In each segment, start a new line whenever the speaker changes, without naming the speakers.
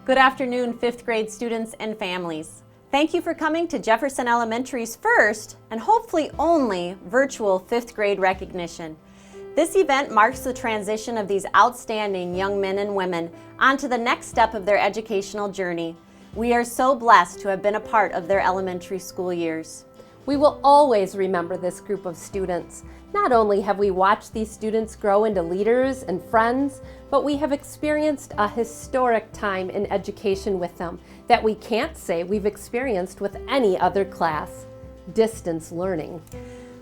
Good afternoon, 5th grade students and families. Thank you for coming to Jefferson Elementary's first, and hopefully only, virtual 5th grade recognition. This event marks the transition of these outstanding young men and women onto the next step of their educational journey. We are so blessed to have been a part of their elementary school years.
We will always remember this group of students. Not only have we watched these students grow into leaders and friends, but we have experienced a historic time in education with them that we can't say we've experienced with any other class. Distance learning.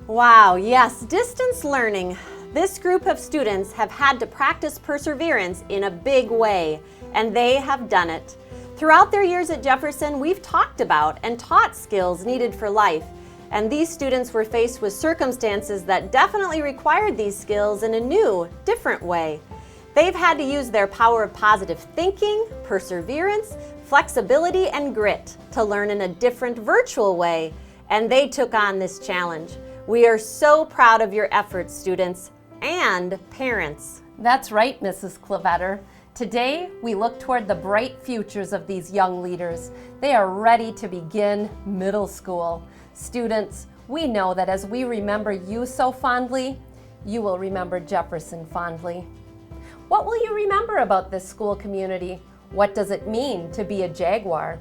Wow, yes, distance learning. This group of students have had to practice perseverance in a big way, and they have done it. Throughout their years at Jefferson, we've talked about and taught skills needed for life. And these students were faced with circumstances that definitely required these skills in a new, different way. They've had to use their power of positive thinking, perseverance, flexibility, and grit to learn in a different virtual way, and they took on this challenge. We are so proud of your efforts, students and parents.
That's right, Mrs. Clavetter. Today, we look toward the bright futures of these young leaders. They are ready to begin middle school. Students, we know that as we remember you so fondly, you will remember Jefferson fondly. What will you remember about this school community? What does it mean to be a Jaguar?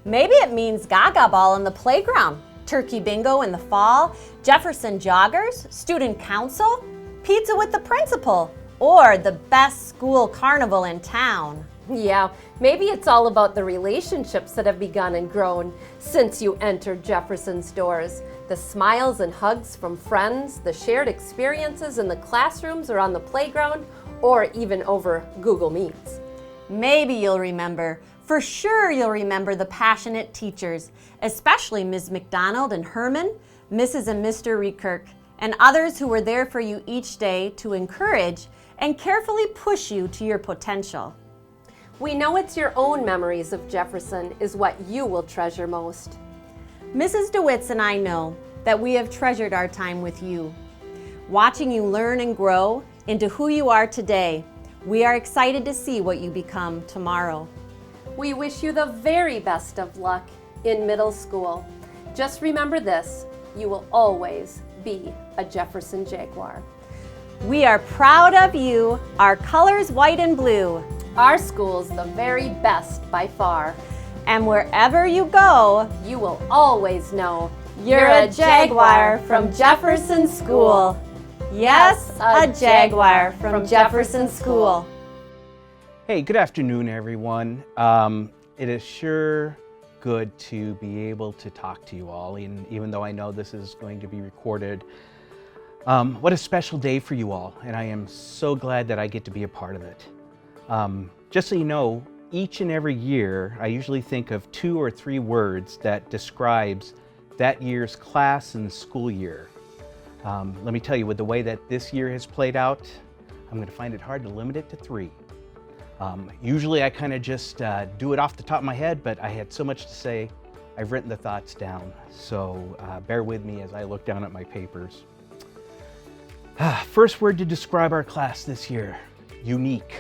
Maybe it means Gaga Ball in the playground, Turkey Bingo in the fall, Jefferson Joggers, Student Council, Pizza with the Principal, or the best school carnival in town.
Yeah, maybe it's all about the relationships that have begun and grown since you entered Jefferson's doors. The smiles and hugs from friends, the shared experiences in the classrooms or on the playground, or even over Google Meets.
Maybe you'll remember, for sure you'll remember the passionate teachers, especially Ms. McDonald and Herman, Mrs. and Mr. Rekirk, and others who were there for you each day to encourage and carefully push you to your potential.
We know it's your own memories of Jefferson is what you will treasure most.
Mrs. DeWitts and I know that we have treasured our time with you. Watching you learn and grow into who you are today, we are excited to see what you become tomorrow.
We wish you the very best of luck in middle school. Just remember this, you will always be a Jefferson Jaguar.
We are proud of you, our colors white and blue.
Our school's the very best by far.
And wherever you go,
you will always know
you're a Jaguar from Jefferson School. Yes, a Jaguar from Jefferson School.
Hey, good afternoon, everyone. It is sure good to be able to talk to you all, and even though I know this is going to be recorded. What a special day for you all, and I am so glad that I get to be a part of it. Just so you know, each and every year, I usually think of 2 or 3 words that describes that year's class and school year. Let me tell you, with the way that this year has played out, I'm going to find it hard to limit it to 3. Usually I kind of just do it off the top of my head, but I had so much to say, I've written the thoughts down. So bear with me as I look down at my papers. First word to describe our class this year, unique.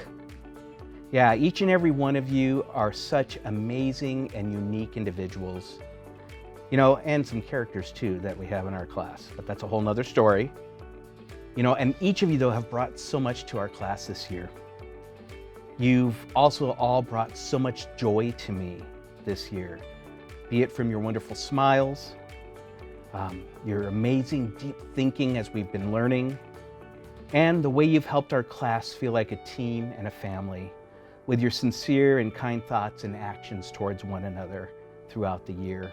Yeah, each and every one of you are such amazing and unique individuals. You know, and some characters too that we have in our class, but that's a whole nother story. You know, and each of you though have brought so much to our class this year. You've also all brought so much joy to me this year, be it from your wonderful smiles, your amazing deep thinking as we've been learning, and the way you've helped our class feel like a team and a family with your sincere and kind thoughts and actions towards one another throughout the year.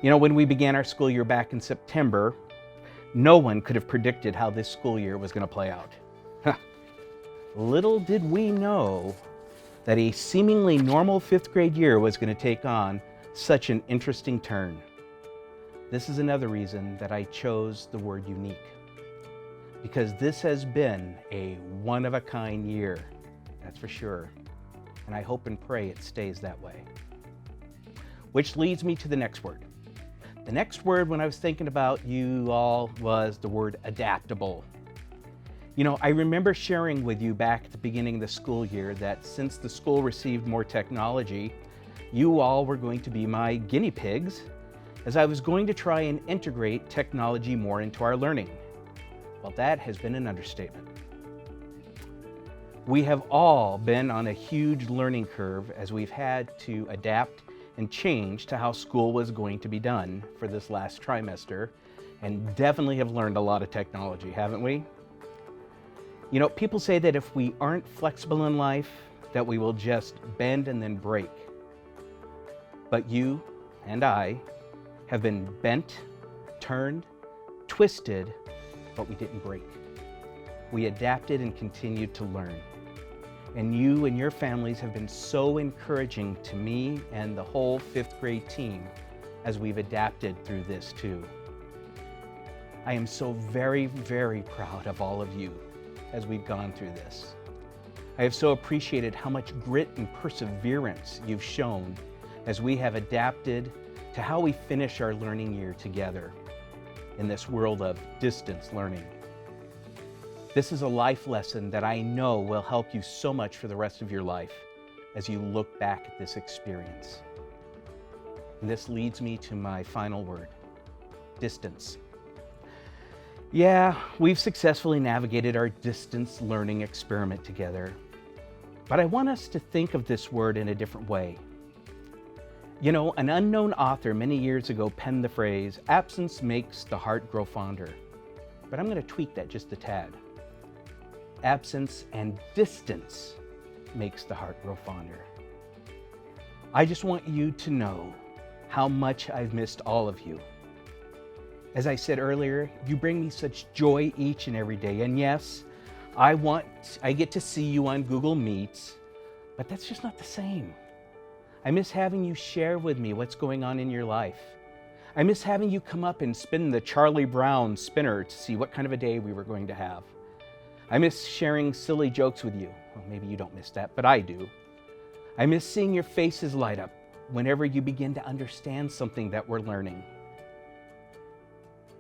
You know, when we began our school year back in September, no one could have predicted how this school year was going to play out. Little did we know that a seemingly normal 5th grade year was going to take on such an interesting turn. This is another reason that I chose the word unique, because this has been a one-of-a-kind year, that's for sure, and I hope and pray it stays that way. Which leads me to the next word. The next word when I was thinking about you all was the word adaptable. I remember sharing with you back at the beginning of the school year that since the school received more technology, you all were going to be my guinea pigs as I was going to try and integrate technology more into our learning. Well, that has been an understatement. We have all been on a huge learning curve as we've had to adapt and change to how school was going to be done for this last trimester, and definitely have learned a lot of technology, haven't we? People say that if we aren't flexible in life, that we will just bend and then break. But you and I have been bent, turned, twisted, but we didn't break. We adapted and continued to learn. And you and your families have been so encouraging to me and the whole 5th grade team as we've adapted through this too. I am so very, very proud of all of you as we've gone through this. I have so appreciated how much grit and perseverance you've shown as we have adapted to how we finish our learning year together in this world of distance learning. This is a life lesson that I know will help you so much for the rest of your life as you look back at this experience. And this leads me to my final word, distance. Yeah, we've successfully navigated our distance learning experiment together, but I want us to think of this word in a different way. An unknown author many years ago penned the phrase, "Absence makes the heart grow fonder." But I'm going to tweak that just a tad. Absence and distance makes the heart grow fonder. I just want you to know how much I've missed all of you. As I said earlier, you bring me such joy each and every day. And yes, I get to see you on Google Meets, but that's just not the same. I miss having you share with me what's going on in your life. I miss having you come up and spin the Charlie Brown spinner to see what kind of a day we were going to have. I miss sharing silly jokes with you. Well, maybe you don't miss that, but I do. I miss seeing your faces light up whenever you begin to understand something that we're learning.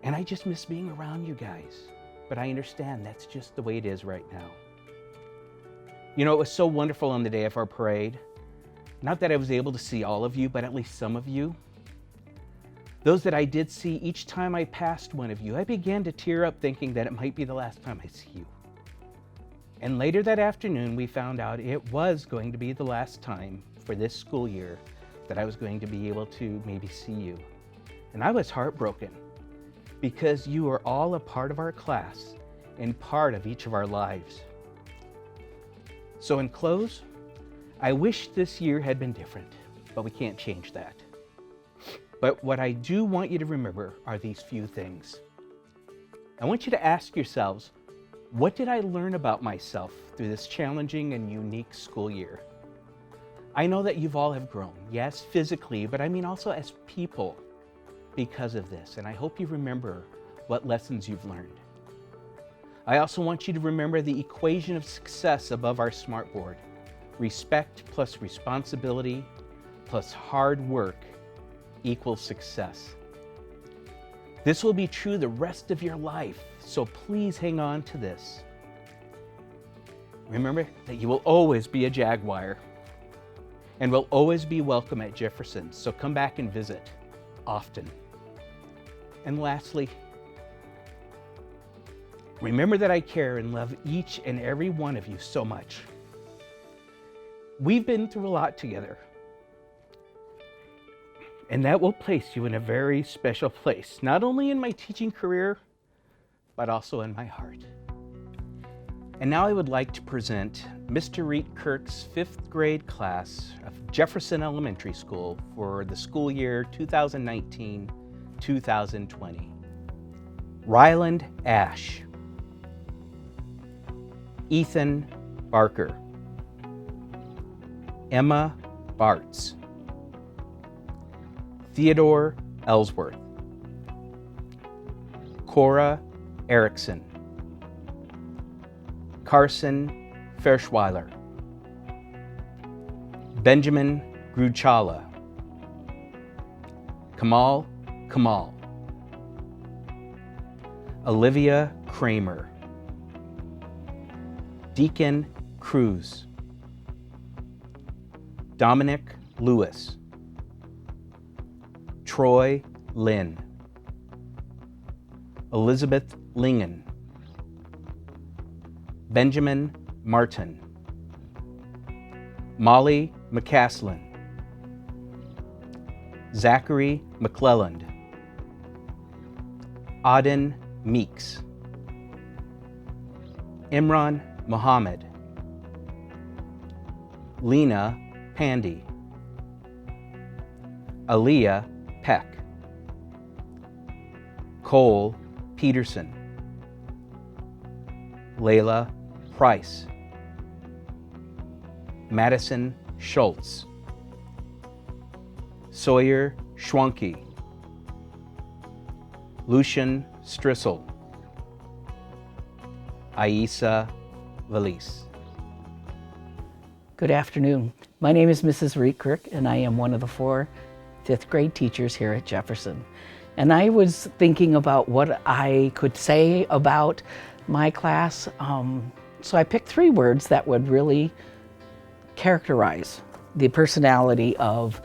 And I just miss being around you guys. But I understand that's just the way it is right now. It was so wonderful on the day of our parade. Not that I was able to see all of you, but at least some of you. Those that I did see, each time I passed one of you, I began to tear up thinking that it might be the last time I see you. And later that afternoon, we found out it was going to be the last time for this school year that I was going to be able to maybe see you. And I was heartbroken because you are all a part of our class and part of each of our lives. So in close, I wish this year had been different, but we can't change that. But what I do want you to remember are these few things. I want you to ask yourselves, what did I learn about myself through this challenging and unique school year? I know that you've all have grown, yes, physically, but I mean also as people because of this, and I hope you remember what lessons you've learned. I also want you to remember the equation of success above our smartboard. Respect plus responsibility plus hard work equals success. This will be true the rest of your life, so please hang on to this. Remember that you will always be a Jaguar and will always be welcome at Jefferson, so come back and visit often. And lastly, remember that I care and love each and every one of you so much. We've been through a lot together, and that will place you in a very special place, not only in my teaching career, but also in my heart. And now I would like to present Mr. Reed Kirk's 5th grade class of Jefferson Elementary School for the school year 2019-2020. Ryland Ash, Ethan Barker, Emma Bartz, Theodore Ellsworth, Cora Erickson, Carson Ferschweiler, Benjamin Gruchala, Kamal Kamal, Olivia Kramer, Deacon Cruz, Dominic Lewis, Troy Lynn, Elizabeth Lingen, Benjamin Martin, Molly McCaslin, Zachary McClelland, Auden Meeks, Imran Muhammad, Lena Pandy, Aaliyah Peck, Cole Peterson, Layla Price, Madison Schultz, Sawyer Schwanke, Lucian Strissel, Aisa Valise.
Good afternoon. My name is Mrs. Rietkirk, and I am one of the 4 fifth grade teachers here at Jefferson. And I was thinking about what I could say about my class. So I picked 3 words that would really characterize the personality of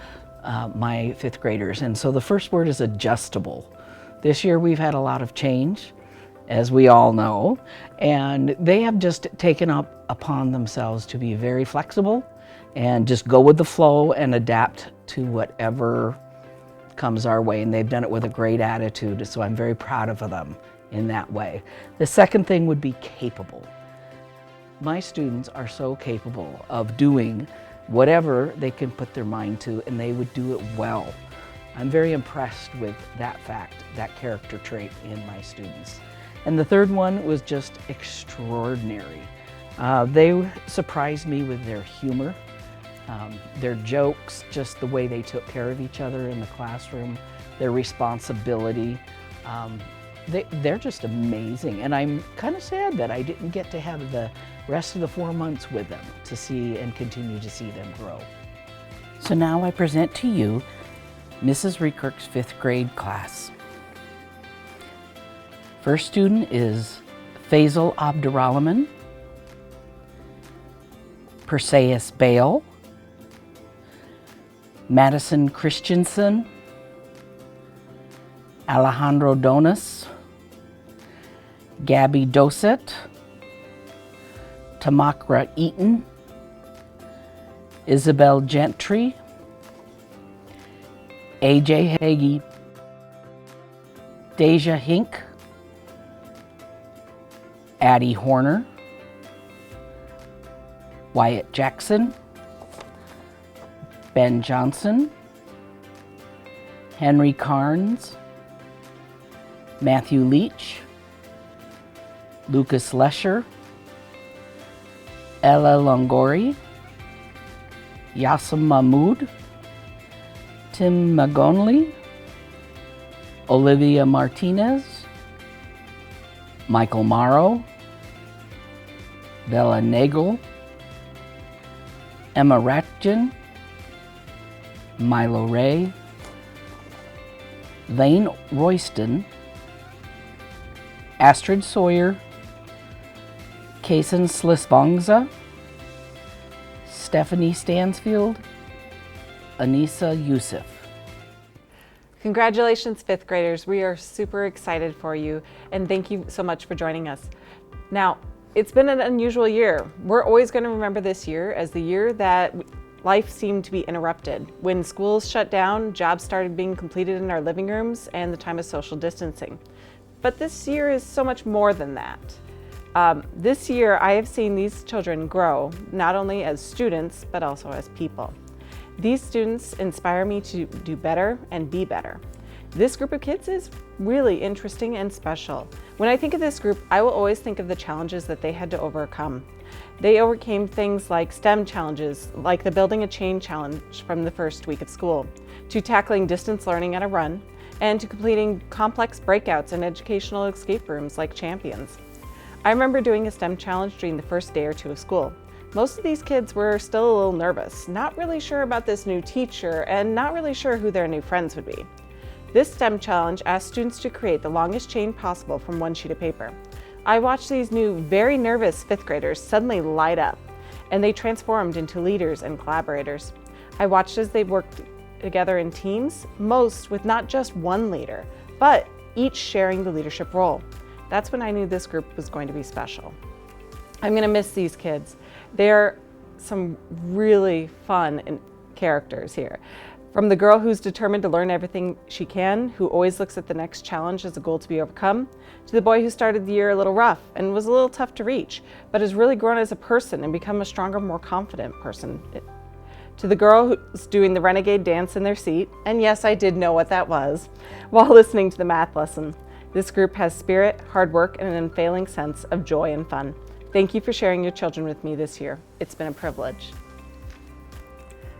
my 5th graders. And so the first word is adjustable. This year we've had a lot of change, as we all know, and they have just taken up upon themselves to be very flexible and just go with the flow and adapt to whatever comes our way. And they've done it with a great attitude, so I'm very proud of them in that way. The second thing would be capable. My students are so capable of doing whatever they can put their mind to, and they would do it well. I'm very impressed with that fact, that character trait in my students. And the third one was just extraordinary. They surprised me with their humor, their jokes, just the way they took care of each other in the classroom, their responsibility. They're just amazing, and I'm kind of sad that I didn't get to have the rest of the 4 months with them to see and continue to see them grow. So now I present to you Mrs. Rietkirk's 5th grade class. First student is Faisal Abdurrahman, Perseus Bale, Madison Christensen, Alejandro Donis, Gabby Doset, Tamakra Eaton, Isabel Gentry, AJ Hagee, Deja Hink, Addie Horner, Wyatt Jackson, Ben Johnson, Henry Carnes, Matthew Leach, Lucas Lesher, Ella Longori, Yassam Mahmood, Tim Magonley, Olivia Martinez, Michael Morrow, Bella Nagel, Emma Ratjen, Milo Ray, Lane Royston, Astrid Sawyer, Kason Slisbongza, Stephanie Stansfield, Anissa Youssef.
Congratulations, 5th graders. We are super excited for you, and thank you so much for joining us. Now, it's been an unusual year. We're always going to remember this year as the year that life seemed to be interrupted. When schools shut down, jobs started being completed in our living rooms, and the time of social distancing. But this year is so much more than that. This year, I have seen these children grow, not only as students, but also as people. These students inspire me to do better and be better. This group of kids is really interesting and special. When I think of this group, I will always think of the challenges that they had to overcome. They overcame things like STEM challenges, like the Building a Chain challenge from the first week of school, to tackling distance learning at a run, and to completing complex breakouts in educational escape rooms like Champions. I remember doing a STEM challenge during the first day or 2 of school. Most of these kids were still a little nervous, not really sure about this new teacher, and not really sure who their new friends would be. This STEM challenge asked students to create the longest chain possible from one sheet of paper. I watched these new, very nervous fifth graders suddenly light up, and they transformed into leaders and collaborators. I watched as they worked together in teams, most with not just one leader, but each sharing the leadership role. That's when I knew this group was going to be special. I'm going to miss these kids. They're some really fun characters here. From the girl who's determined to learn everything she can, who always looks at the next challenge as a goal to be overcome, to the boy who started the year a little rough and was a little tough to reach, but has really grown as a person and become a stronger, more confident person. To the girl who's doing the renegade dance in their seat, and yes, I did know what that was, while listening to the math lesson. This group has spirit, hard work, and an unfailing sense of joy and fun. Thank you for sharing your children with me this year. It's been a privilege.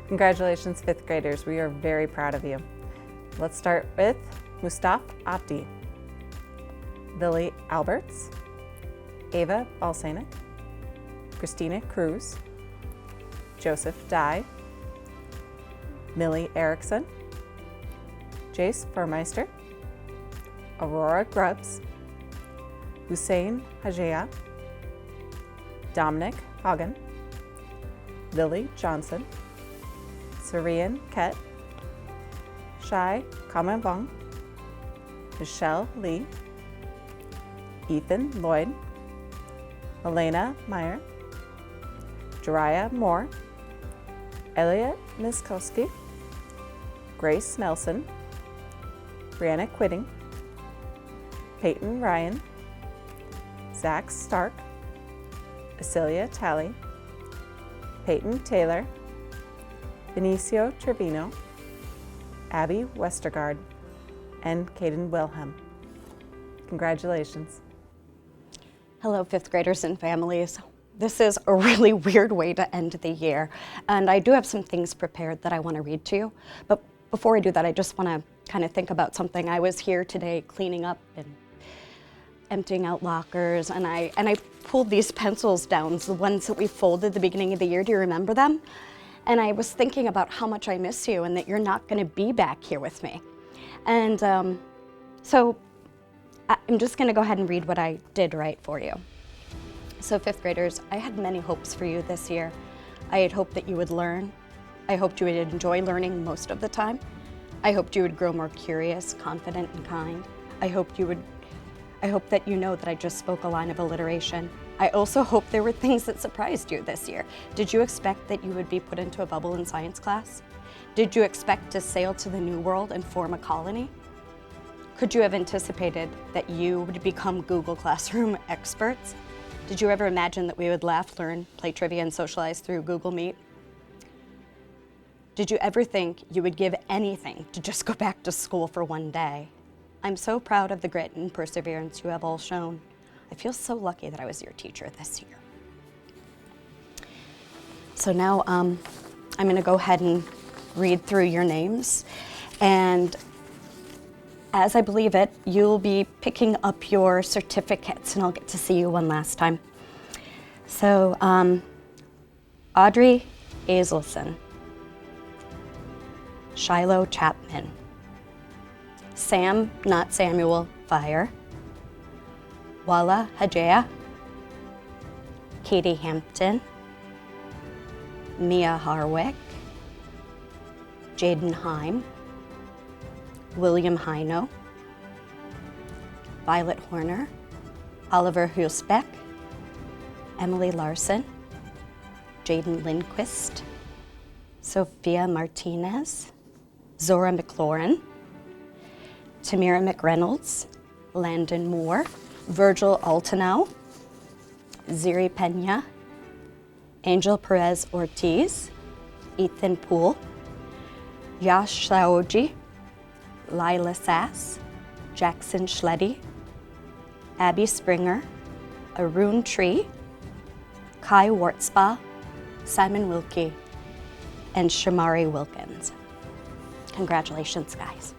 Congratulations, fifth graders. We are very proud of you. Let's start with Mustafa Abdi, Lily Alberts, Ava Balsanik, Christina Cruz, Joseph Dye, Millie Erickson, Jace Furmeister, Aurora Grubbs, Hussein Hajea, Dominic Hagen, Lily Johnson, Sarian Ket, Shai Kamavong, Michelle Lee, Ethan Lloyd, Elena Meyer, Jariah Moore, Elliot Miskowski, Grace Nelson, Brianna Quitting, Peyton Ryan, Zach Stark, Cecilia Talley, Peyton Taylor, Benicio Trevino, Abby Westergaard, and Caden Wilhelm. Congratulations.
Hello, fifth graders and families. This is a really weird way to end the year, and I do have some things prepared that I want to read to you. But before I do that, I just want to kind of think about something. I was here today cleaning up and emptying out lockers, and I pulled these pencils down, the ones that we folded at the beginning of the year. Do you remember them? And I was thinking about how much I miss you and that you're not going to be back here with me. And so I'm just going to go ahead and read what I did write for you. So fifth graders, I had many hopes for you this year. I had hoped that you would learn. I hoped you would enjoy learning most of the time. I hoped you would grow more curious, confident, and kind. I hope that you know that I just spoke a line of alliteration. I also hope there were things that surprised you this year. Did you expect that you would be put into a bubble in science class? Did you expect to sail to the New World and form a colony? Could you have anticipated that you would become Google Classroom experts? Did you ever imagine that we would laugh, learn, play trivia, and socialize through Google Meet? Did you ever think you would give anything to just go back to school for one day? I'm so proud of the grit and perseverance you have all shown. I feel so lucky that I was your teacher this year. So now I'm going to go ahead and read through your names. And as I believe it, you'll be picking up your certificates, and I'll get to see you one last time. So Audrey Azelson, Shiloh Chapman, Sam, not Samuel, Fire, Walla Hajea, Katie Hampton, Mia Harwick, Jaden Heim, William Hino, Violet Horner, Oliver Husbeck, Emily Larson, Jaden Lindquist, Sophia Martinez, Zora McLaurin, Tamira McReynolds, Landon Moore, Virgil Altanow, Ziri Pena, Angel Perez Ortiz, Ethan Poole, Yash Saoji, Lila Sass, Jackson Schleddy, Abby Springer, Arun Tree, Kai Wartspa, Simon Wilkie, and Shamari Wilkins. Congratulations, guys.